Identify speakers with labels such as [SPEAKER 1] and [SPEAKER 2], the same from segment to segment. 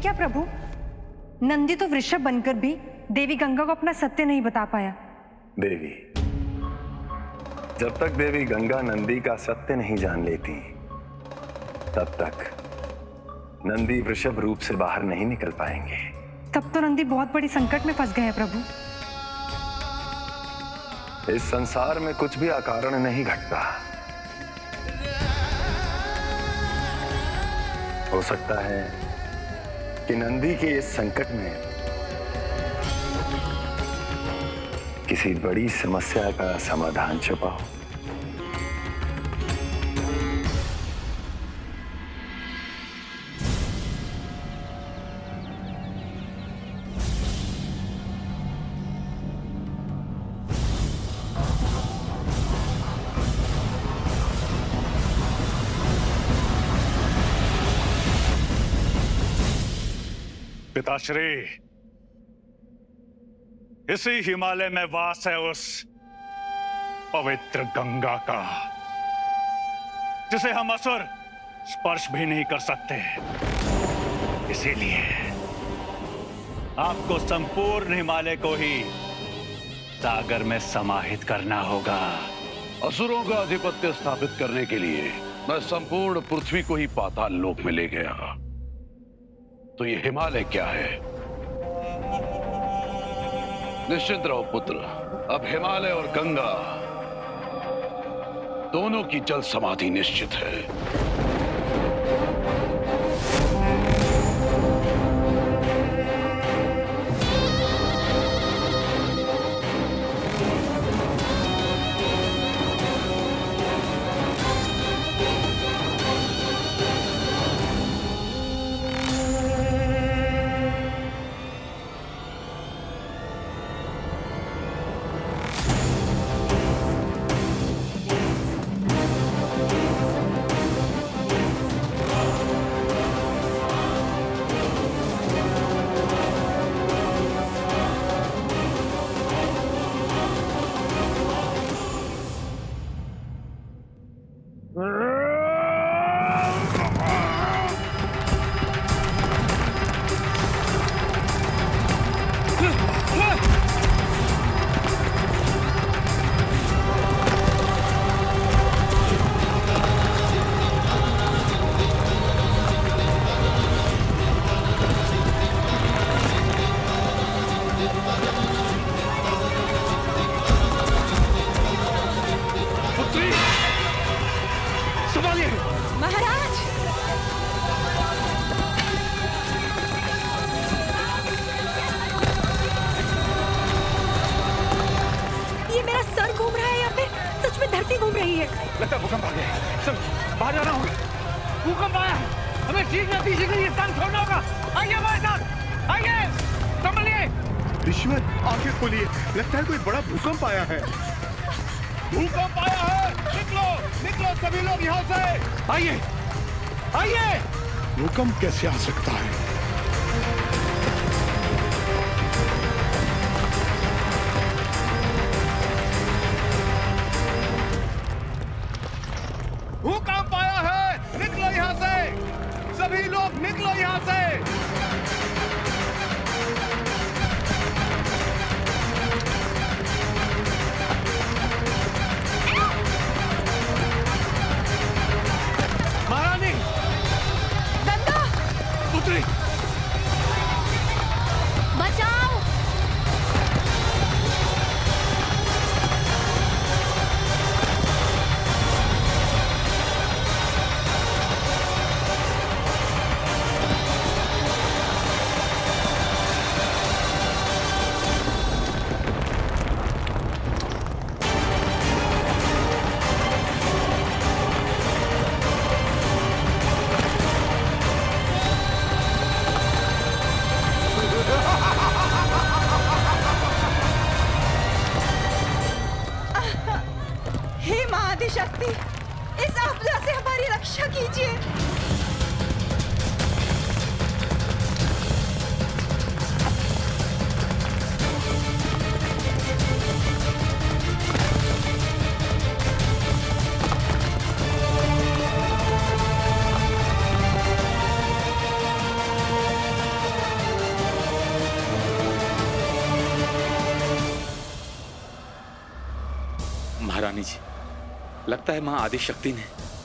[SPEAKER 1] क्या प्रभु? नंदी तो वृषभ बनकर भी देवी गंगा को अपना सत्य नहीं बता पाया।
[SPEAKER 2] देवी, जब तक देवी गंगा नंदी का सत्य नहीं जान लेती, तब तक नंदी वृषभ रूप से बाहर नहीं निकल पाएंगे।
[SPEAKER 1] तब तो नंदी बहुत बड़ी संकट में फंस गए हैं प्रभु।
[SPEAKER 2] इस संसार में कुछ भी अकारण नहीं घटता। हो सकता है कि नंदी के इस संकट में किसी बड़ी समस्या का समाधान छुपा हो।
[SPEAKER 3] पिताश्री, इसी हिमालय में वास है उस पवित्र गंगा का, जिसे हम असुर स्पर्श भी नहीं कर सकते। इसीलिए आपको संपूर्ण हिमालय को ही सागर में समाहित करना होगा।
[SPEAKER 4] असुरों का आधिपत्य स्थापित करने के लिए मैं संपूर्ण पृथ्वी को ही पाताल लोक में ले गया। तो ये हिमालय क्या है? निश्चिंत रहो पुत्र, अब हिमालय और गंगा दोनों की जल समाधि निश्चित है।
[SPEAKER 3] लगता है भूकंप आ गया। चल बाहर जाना होगा।
[SPEAKER 5] भूकंप आया है, हमें शीघ्र ये स्थान छोड़ना होगा। आइए हमारे साथ, आइए, संभलिए।
[SPEAKER 6] ईश्वर, आंखें खोलिए, लगता है कोई बड़ा भूकंप आया है।
[SPEAKER 5] भूकंप आया है, निकलो, निकलो सभी लोग यहाँ से। आइए, आइए।
[SPEAKER 6] भूकंप कैसे आ सकता है?
[SPEAKER 5] भूकंप आया है, निकलो यहाँ से, सभी लोग निकलो यहाँ से। महारानी,
[SPEAKER 1] गंगा,
[SPEAKER 5] पुत्री,
[SPEAKER 1] बचाओ। हे महाआदिशक्ति, इस आपदा से हमारी रक्षा कीजिए।
[SPEAKER 7] रानी जी, लगता है माँ आदिशक्ति ने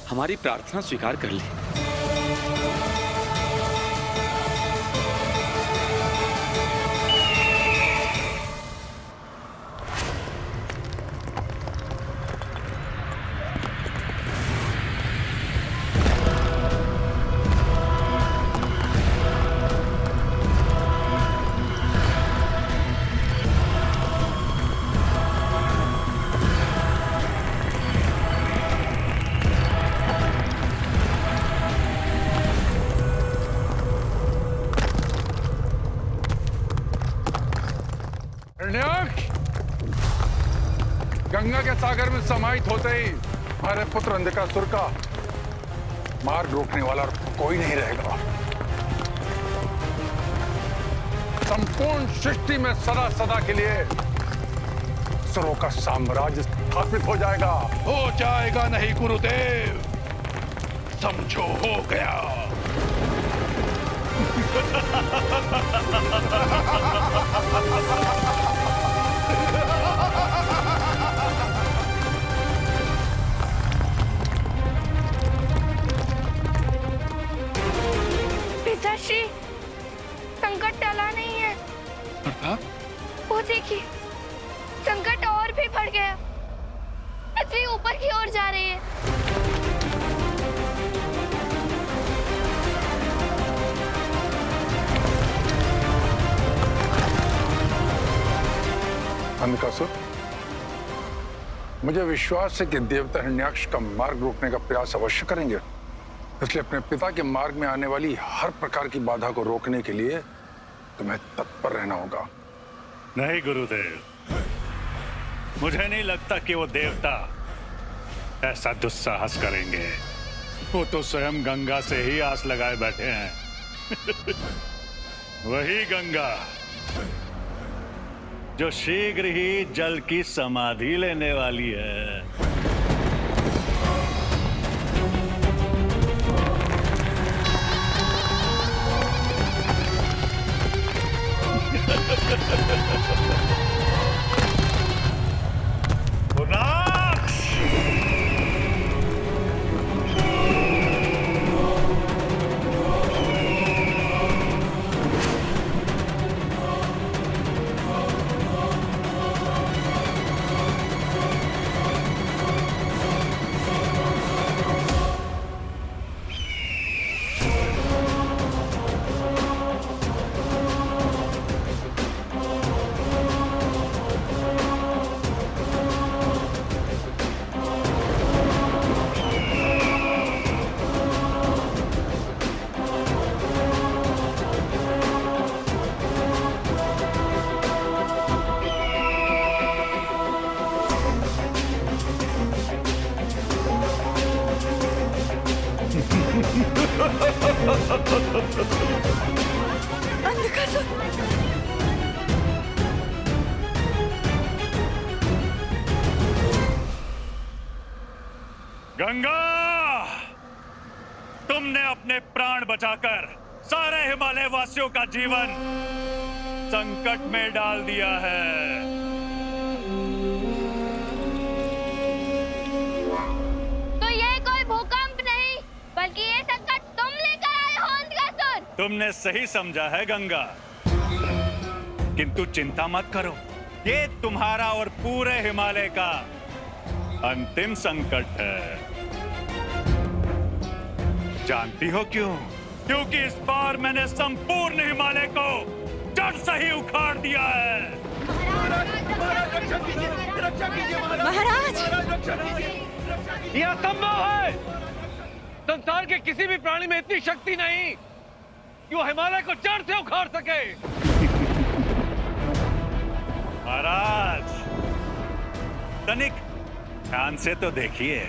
[SPEAKER 7] हमारी प्रार्थना स्वीकार कर ली।
[SPEAKER 8] गंगा के सागर में समाहित होते ही हमारे पुत्र अंधकासुर का मार्ग रोकने वाला कोई नहीं रहेगा। संपूर्ण सृष्टि में सदा सदा के लिए असुरों का साम्राज्य स्थापित हो जाएगा नहीं गुरुदेव, समझो हो गया।
[SPEAKER 9] पिताश्री, संकट टला नहीं है। वो देखिए, संकट और भी बढ़ गया। पृथ्वी ऊपर की ओर जा रही है।
[SPEAKER 8] अंधकासुर, मुझे विश्वास है कि देवता हिरण्याक्ष का मार्ग रोकने का प्रयास अवश्य करेंगे, इसलिए अपने पिता के मार्ग में आने वाली हर प्रकार की बाधा को रोकने के लिए तुम्हें तत्पर रहना होगा।
[SPEAKER 3] नहीं गुरुदेव, मुझे नहीं लगता कि वो देवता ऐसा दुस्साहस करेंगे। वो तो स्वयं गंगा से ही आस लगाए बैठे हैं। वही गंगा जो शीघ्र ही जल की समाधि लेने वाली है।
[SPEAKER 1] अंधकासुर,
[SPEAKER 3] गंगा, तुमने अपने प्राण बचाकर सारे हिमालय वासियों का जीवन संकट में डाल दिया है।
[SPEAKER 9] तो ये कोई भूकंप नहीं, बल्कि ये संकट तुम लेकर आए हो अंधकासुर।
[SPEAKER 3] तुमने सही समझा है गंगा, किंतु चिंता मत करो, ये तुम्हारा और पूरे हिमालय का अंतिम संकट है। जानती हो क्यों? क्योंकि इस बार मैंने संपूर्ण हिमालय को जड़ से ही उखाड़ दिया है।
[SPEAKER 1] महाराज,
[SPEAKER 5] यह असंभव है। संसार के किसी भी प्राणी में इतनी शक्ति नहीं कि वो हिमालय को जड़ से उखाड़ सके।
[SPEAKER 3] महाराज, तनिक ध्यान से तो देखिए,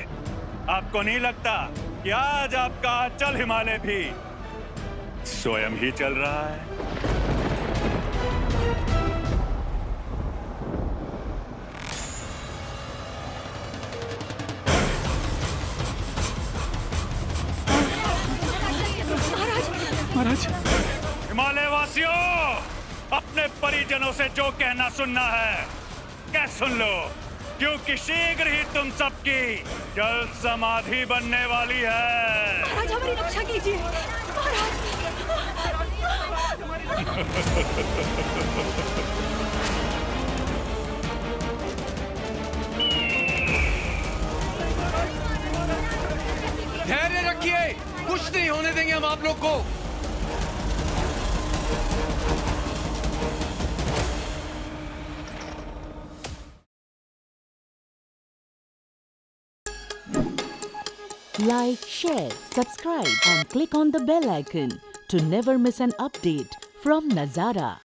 [SPEAKER 3] आपको नहीं लगता कि आज आपका अचल हिमालय भी स्वयं ही चल रहा है?
[SPEAKER 6] महाराज,
[SPEAKER 3] हिमालय वासियों, अपने परिजनों से जो कहना सुनना है कह सुन लो। क्योंकि शीघ्र ही तुम सबकी जल समाधि बनने वाली है।
[SPEAKER 6] महाराज हमारी रक्षा कीजिए महाराज।
[SPEAKER 5] धैर्य रखिए, कुछ नहीं होने देंगे हम आप लोग को।
[SPEAKER 10] Like, share, subscribe and click on the bell icon to never miss an update from Nazara.